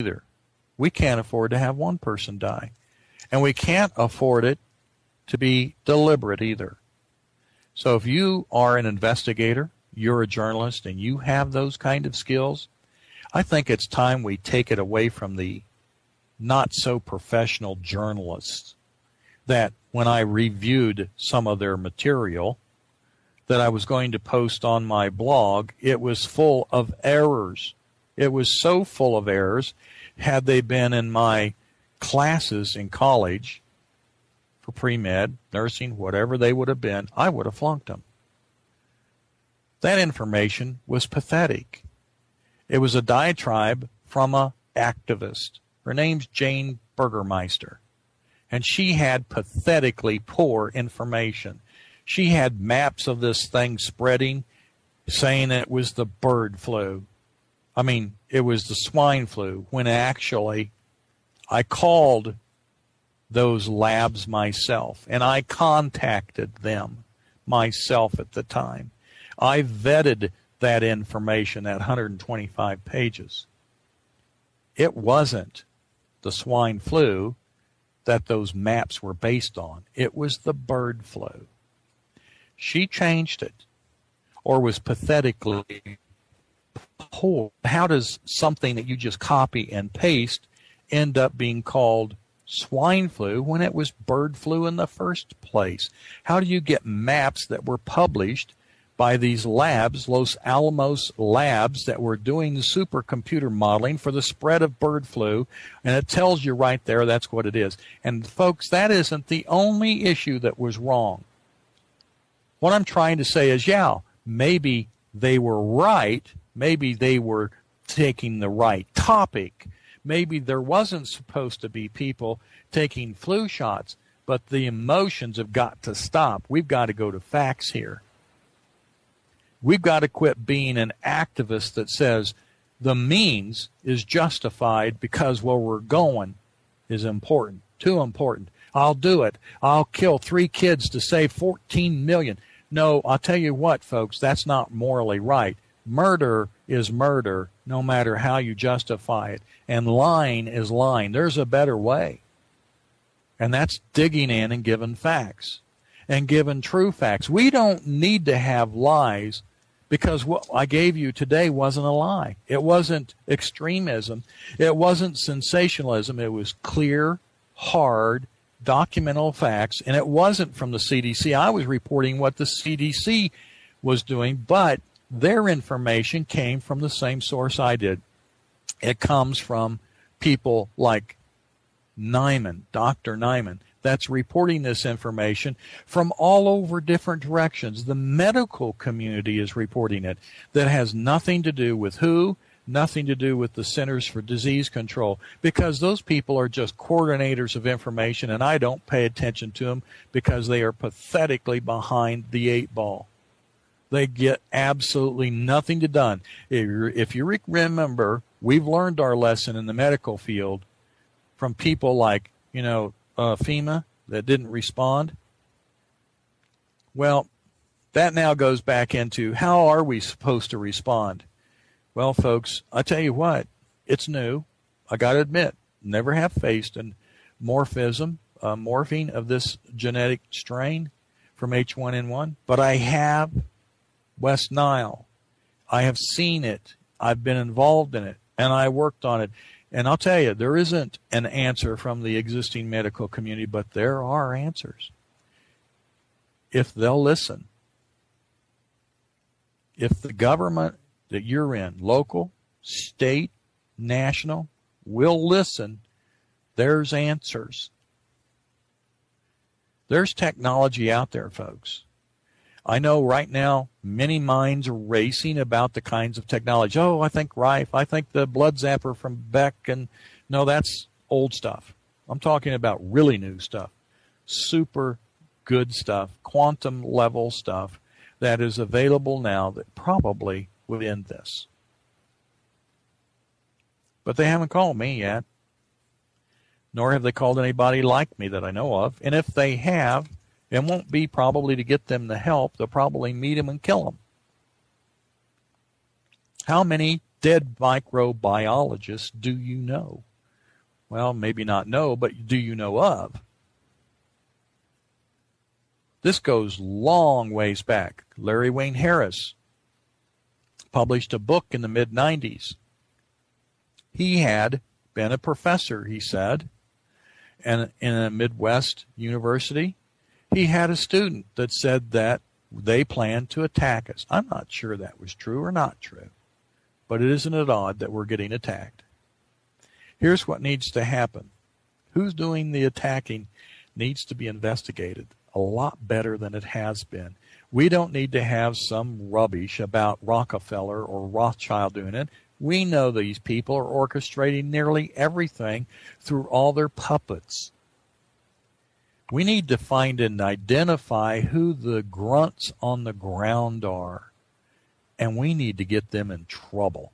either. We can't afford to have one person die. And we can't afford it to be deliberate either. So if you are an investigator, you're a journalist, and you have those kind of skills, I think it's time we take it away from the not so professional journalists that when I reviewed some of their material that I was going to post on my blog, it was full of errors. It was so full of errors. Had they been in my classes in college for pre-med, nursing, whatever they would have been, I would have flunked them. That information was pathetic. It was a diatribe from an activist. Her name's Jane Burgermeister. And she had pathetically poor information. She had maps of this thing spreading, saying it was the bird flu. I mean, it was the swine flu, when actually I called those labs myself, and I contacted them myself at the time. I vetted that information, that 125 pages. It wasn't the swine flu that those maps were based on. It was the bird flu. She changed it, or was pathetically poor. How does something that you just copy and paste end up being called swine flu when it was bird flu in the first place? How do you get maps that were published by these labs, Los Alamos labs, that were doing the supercomputer modeling for the spread of bird flu, and it tells you right there that's what it is. And folks, that isn't the only issue that was wrong. What I'm trying to say is, yeah, maybe they were right. Maybe they were taking the right topic. Maybe there wasn't supposed to be people taking flu shots, but the emotions have got to stop. We've got to go to facts here. We've got to quit being an activist that says the means is justified because where we're going is important, too important. I'll do it. I'll kill 3 kids to save 14 million. No, I'll tell you what, folks, that's not morally right. Murder is murder, no matter how you justify it. And lying is lying. There's a better way. And that's digging in and giving facts. And giving true facts. We don't need to have lies, because what I gave you today wasn't a lie. It wasn't extremism. It wasn't sensationalism. It was clear, hard, documental facts, and it wasn't from the CDC. I was reporting what the CDC was doing, but their information came from the same source I did. It comes from people like Nyman, Dr. Nyman, that's reporting this information from all over different directions. The medical community is reporting it. That has nothing to do with WHO, nothing to do with the Centers for Disease Control, because those people are just coordinators of information, and I don't pay attention to them because they are pathetically behind the 8 ball. They get absolutely nothing to done. If you remember, we've learned our lesson in the medical field from people like, FEMA that didn't respond. Well, that now goes back into how are we supposed to respond? Well, folks, I tell you what, it's new. I got to admit, never have faced a morphism, morphine of this genetic strain from H1N1, but I have West Nile. I have seen it. I've been involved in it, and I worked on it. And I'll tell you, there isn't an answer from the existing medical community, but there are answers if they'll listen. If the government that you're in, local, state, national, will listen, there's answers. There's technology out there, folks. I know right now many minds are racing about the kinds of technology. Oh, I think Rife. I think the blood zapper from Beck. And no, that's old stuff. I'm talking about really new stuff. Super good stuff. Quantum level stuff that is available now that probably would end this. But they haven't called me yet. Nor have they called anybody like me that I know of. And if they have, it won't be probably to get them the help. They'll probably meet them and kill them. How many dead microbiologists do you know? Well, maybe not know, but do you know of? This goes long ways back. Larry Wayne Harris published a book in the mid-90s. He had been a professor, he said, and in a Midwest university. He had a student that said that they planned to attack us. I'm not sure that was true or not true, but isn't it odd that we're getting attacked? Here's what needs to happen. Who's doing the attacking needs to be investigated a lot better than it has been. We don't need to have some rubbish about Rockefeller or Rothschild doing it. We know these people are orchestrating nearly everything through all their puppets. We need to find and identify who the grunts on the ground are, and we need to get them in trouble.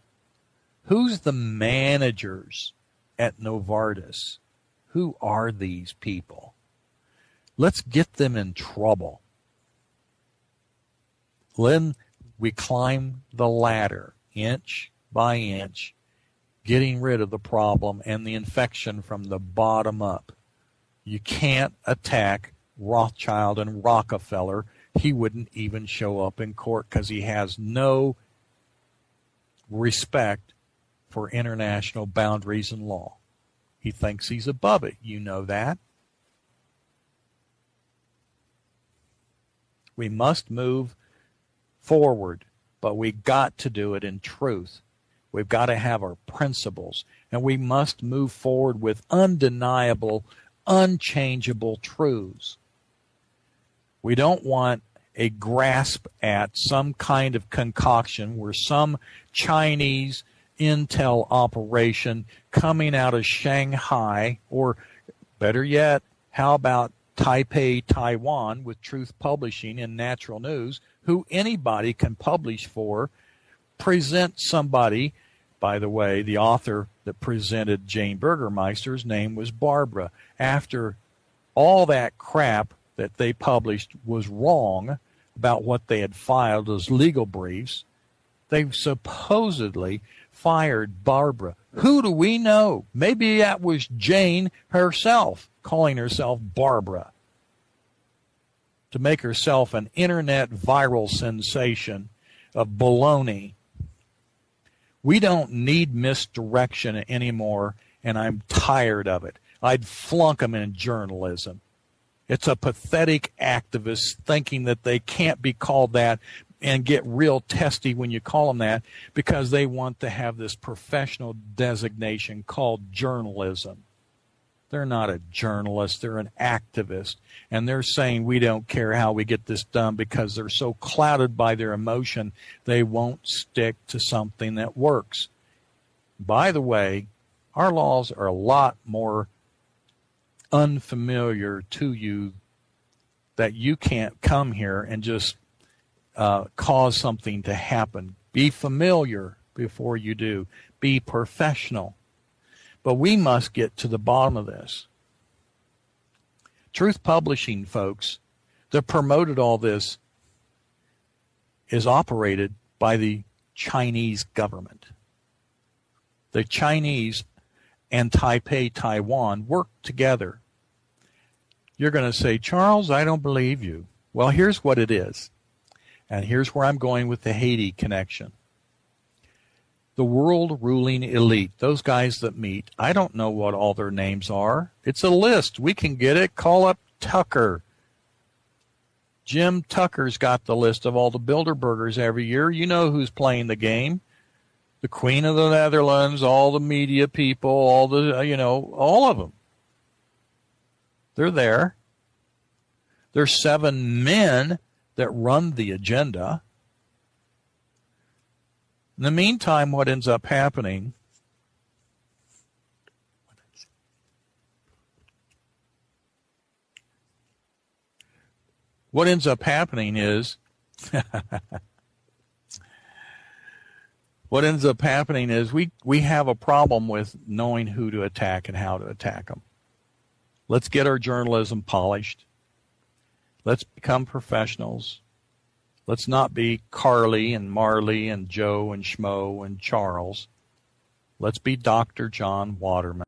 Who's the managers at Novartis? Who are these people? Let's get them in trouble. Then we climb the ladder inch by inch, getting rid of the problem and the infection from the bottom up. You can't attack Rothschild and Rockefeller. He wouldn't even show up in court because he has no respect for international boundaries and law. He thinks he's above it. You know that. We must move forward, but we got to do it in truth. We've got to have our principles, and we must move forward with undeniable, unchangeable truths. We don't want a grasp at some kind of concoction where some Chinese intel operation coming out of Shanghai, or better yet, how about Taipei, Taiwan, with Truth Publishing and Natural News, who anybody can publish for, present somebody. By the way, the author that presented Jane Burgermeister's name was Barbara. After all that crap that they published was wrong about what they had filed as legal briefs, they supposedly fired Barbara. Who do we know? Maybe that was Jane herself, calling herself Barbara, to make herself an internet viral sensation of baloney. We don't need misdirection anymore, and I'm tired of it. I'd flunk them in journalism. It's a pathetic activist thinking that they can't be called that and get real testy when you call them that because they want to have this professional designation called journalism. They're not a journalist. They're an activist. And they're saying we don't care how we get this done because they're so clouded by their emotion, they won't stick to something that works. By the way, our laws are a lot more unfamiliar to you that you can't come here and just cause something to happen. Be familiar before you do. Be professional. But we must get to the bottom of this. Truth Publishing, folks, that promoted all this is operated by the Chinese government. The Chinese and Taipei, Taiwan work together. You're going to say, Charles, I don't believe you. Well, here's what it is. And here's where I'm going with the Haiti connection. The world ruling elite, those guys that meet, I don't know what all their names are. It's a list. We can get it. Call up Tucker. Jim Tucker's got the list of all the Bilderbergers every year. You know who's playing the game. The Queen of the Netherlands, all the media people, all the, all of them. They're there. There's 7 men that run the agenda. In the meantime, what ends up happening is we have a problem with knowing who to attack and how to attack them. Let's get our journalism polished. Let's become professionals. Let's not be Carly and Marley and Joe and Schmo and Charles. Let's be Dr. John Waterman.